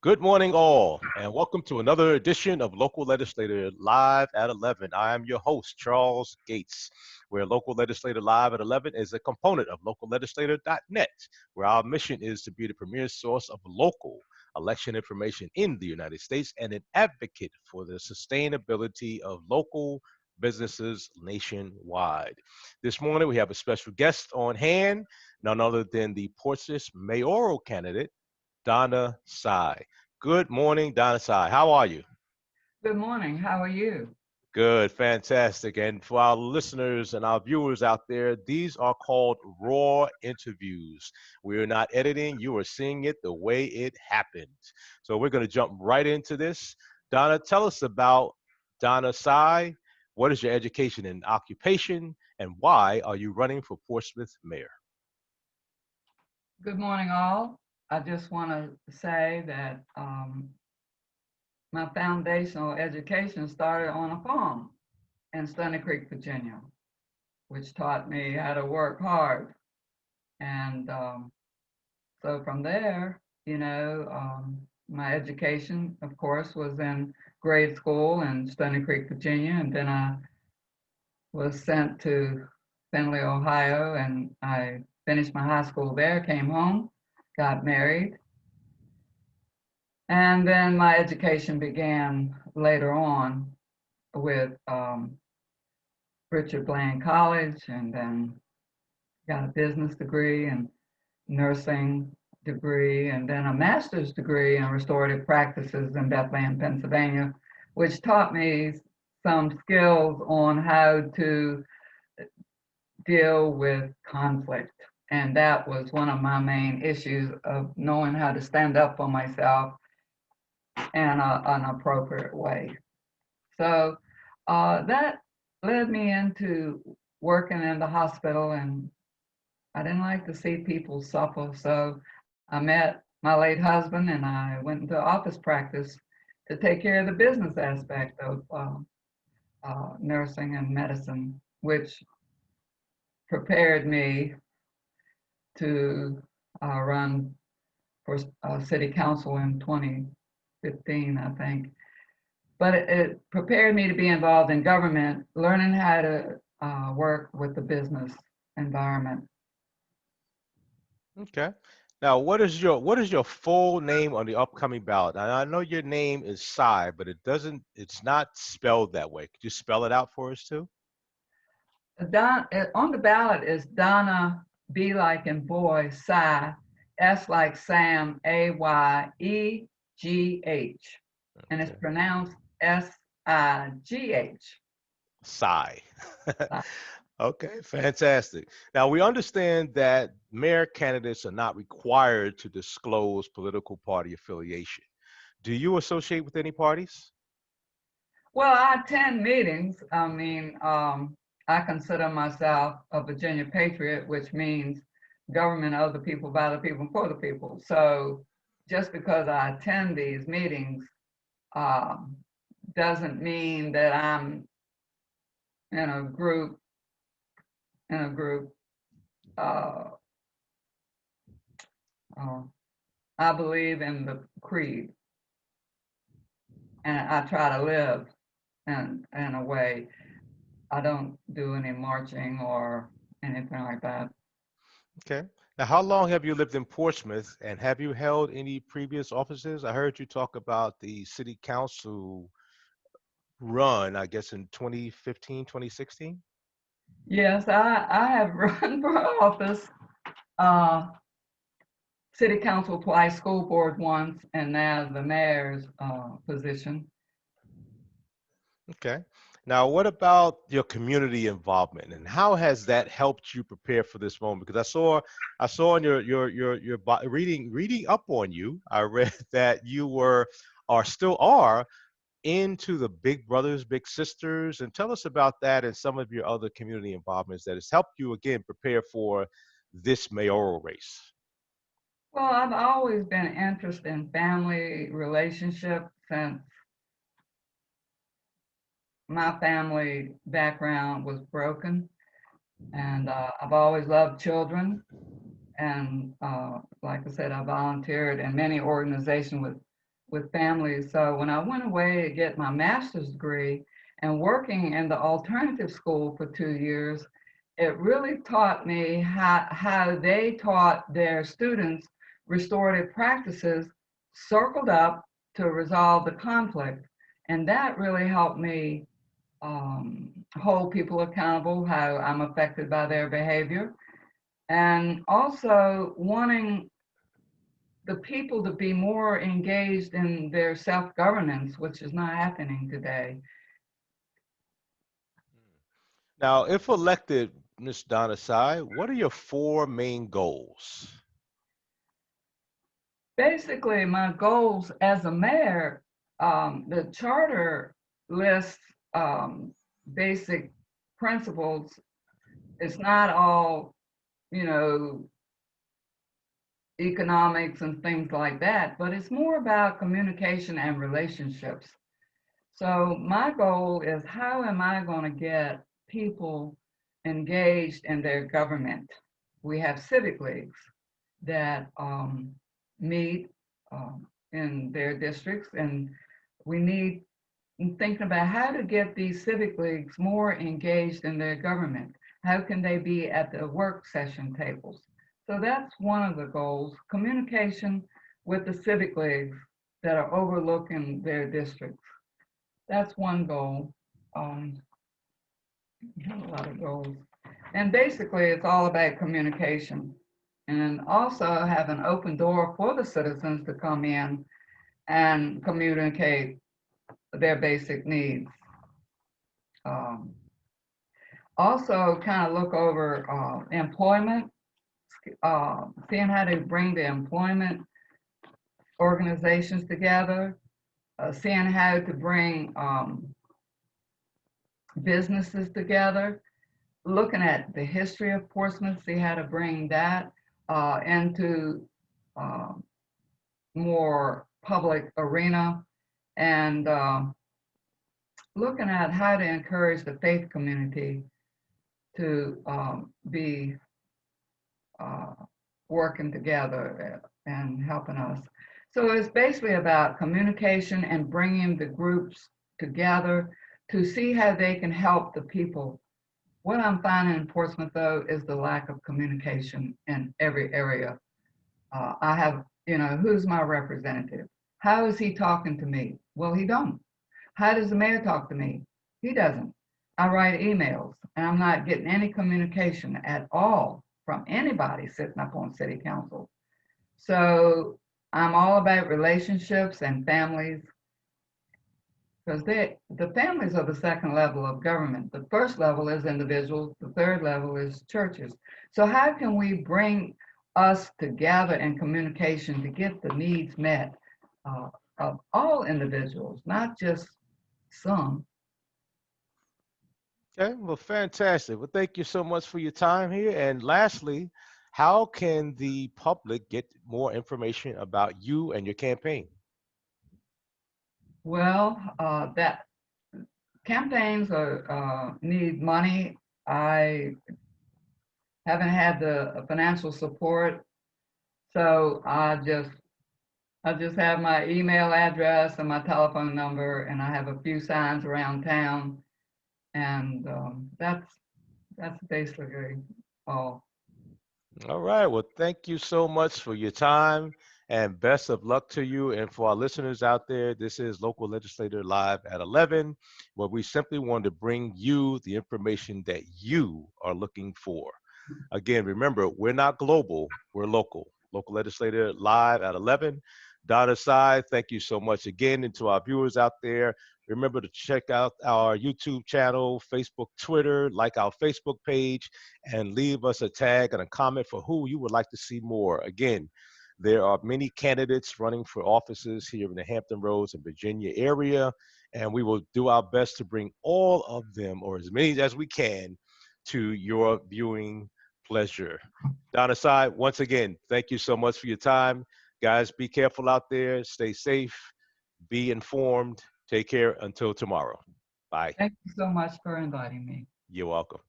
Good morning, all, and welcome to another edition of Local Legislator Live at 11. I am your host, Charles Gates, where Local Legislator Live at 11 is a component of locallegislator.net, where our mission is to be the premier source of local election information in the United States and an advocate for the sustainability of local businesses nationwide. This morning, we have a special guest on hand, none other than the Portsmouth mayoral candidate, Donna Sy. Good morning, Donna Sy. How are you? Good morning. How are you? Good, fantastic. And for our listeners and our viewers out there, these are called raw interviews. We are not editing, you are seeing it the way it happened. So we're going to jump right into this. Donna, tell us about Donna Sy. What is your education and occupation, and why are you running for Portsmouth mayor? Good morning, all. I just want to say that my foundational education started on a farm in Stony Creek, Virginia, which taught me how to work hard. And so from there, my education, of course, was in grade school in Stony Creek, Virginia, and then I was sent to Findlay, Ohio, and I finished my high school there, came home, got married, and then my education began later on with Richard Bland College, and then got a business degree and nursing degree, and then a master's degree in restorative practices in Bethlehem, Pennsylvania, which taught me some skills on how to deal with conflict. And that was one of my main issues of knowing how to stand up for myself in an appropriate way. So that led me into working in the hospital, and I didn't like to see people suffer. So I met my late husband and I went into office practice to take care of the business aspect of nursing and medicine, which prepared me to run for city council in 2015, I think. But it prepared me to be involved in government, learning how to work with the business environment. Okay. Now, what is your full name on the upcoming ballot? Now, I know your name is Cy, but it's not spelled that way. Could you spell it out for us too? On the ballot is Donna, B like in boy, Cy, S like Sam, Aygh, and it's Okay. pronounced Sigh. Cy. Okay, fantastic. Now, we understand that mayor candidates are not required to disclose political party affiliation. Do you associate with any parties? Well, I attend meetings. I consider myself a Virginia patriot, which means government of the people, by the people, and for the people. So just because I attend these meetings um, doesn't mean that I'm in a group, in a group. Uh, uh, I believe in the creed, and I try to live in a way. I don't do any marching or anything like that. Okay. Now, how long have you lived in Portsmouth, and have you held any previous offices? I heard you talk about the city council run, I guess, in 2015, 2016. Yes, I have run for office, uh, city council twice, school board once, and now the mayor's position. Okay. Now, what about your community involvement, and how has that helped you prepare for this moment? Because I saw in reading up on you, I read that you were, or still are, into the Big Brothers Big Sisters, and tell us about that and some of your other community involvements that has helped you again prepare for this mayoral race. Well, I've always been interested in family relationship since my family background was broken, and I've always loved children. And like I said, I volunteered in many organizations with with families. So when I went away to get my master's degree and working in the alternative school for 2 years, it really taught me how they taught their students restorative practices circled up to resolve the conflict. And that really helped me hold people accountable, how I'm affected by their behavior, and also wanting the people to be more engaged in their self-governance, which is not happening today. Now, if elected, Ms. Donna Sy, what are your four main goals? Basically, my goals as a mayor, the charter lists basic principles. It's not all, you know, economics and things like that, but it's more about communication and relationships. So my goal is, how am I going to get people engaged in their government? We have civic leagues that meet in their districts, and we need thinking about how to get these civic leagues more engaged in their government. How can they be at the work session tables? So that's one of the goals, communication with the civic leagues that are overlooking their districts. That's one goal. Um, I have a lot of goals. And basically, it's all about communication, and also have an open door for the citizens to come in and communicate their basic needs. Um, Also, kind of look over employment, seeing how to bring the employment organizations together, seeing how to bring businesses together, looking at the history of Portsmouth, see how to bring that into uh, more public arena, and looking at how to encourage the faith community to be uh, working together and helping us. So it's basically about communication and bringing the groups together to see how they can help the people. What I'm finding in Portsmouth, though, is the lack of communication in every area. I have, who's my representative? How is he talking to me? Well, he don't. How does the mayor talk to me? He doesn't. I write emails, and I'm not getting any communication at all from anybody sitting up on city council. So I'm all about relationships and families, because the families are the second level of government. The first level is individuals, the third level is churches. So how can we bring us together in communication to get the needs met of all individuals, not just some? Okay, well, fantastic. Well, thank you so much for your time here. And lastly, how can the public get more information about you and your campaign? Well, that campaigns need money. I haven't had the financial support, so I just have my email address and my telephone number, and I have a few signs around town, and that's basically all. All right. Well, thank you so much for your time and best of luck to you. And for our listeners out there, this is Local Legislator Live at 11, where we simply want to bring you the information that you are looking for. Again, remember, we're not global, we're local. Local Legislator Live at 11. Donna Sy, thank you so much again. And to our viewers out there, remember to check out our YouTube channel, Facebook, Twitter, like our Facebook page, and leave us a tag and a comment for who you would like to see more. Again, there are many candidates running for offices here in the Hampton Roads and Virginia area, and we will do our best to bring all of them, or as many as we can, to your viewing pleasure. Donna Sy, once again, thank you so much for your time. Guys, be careful out there, stay safe, be informed. Take care until tomorrow. Bye. Thank you so much for inviting me. You're welcome.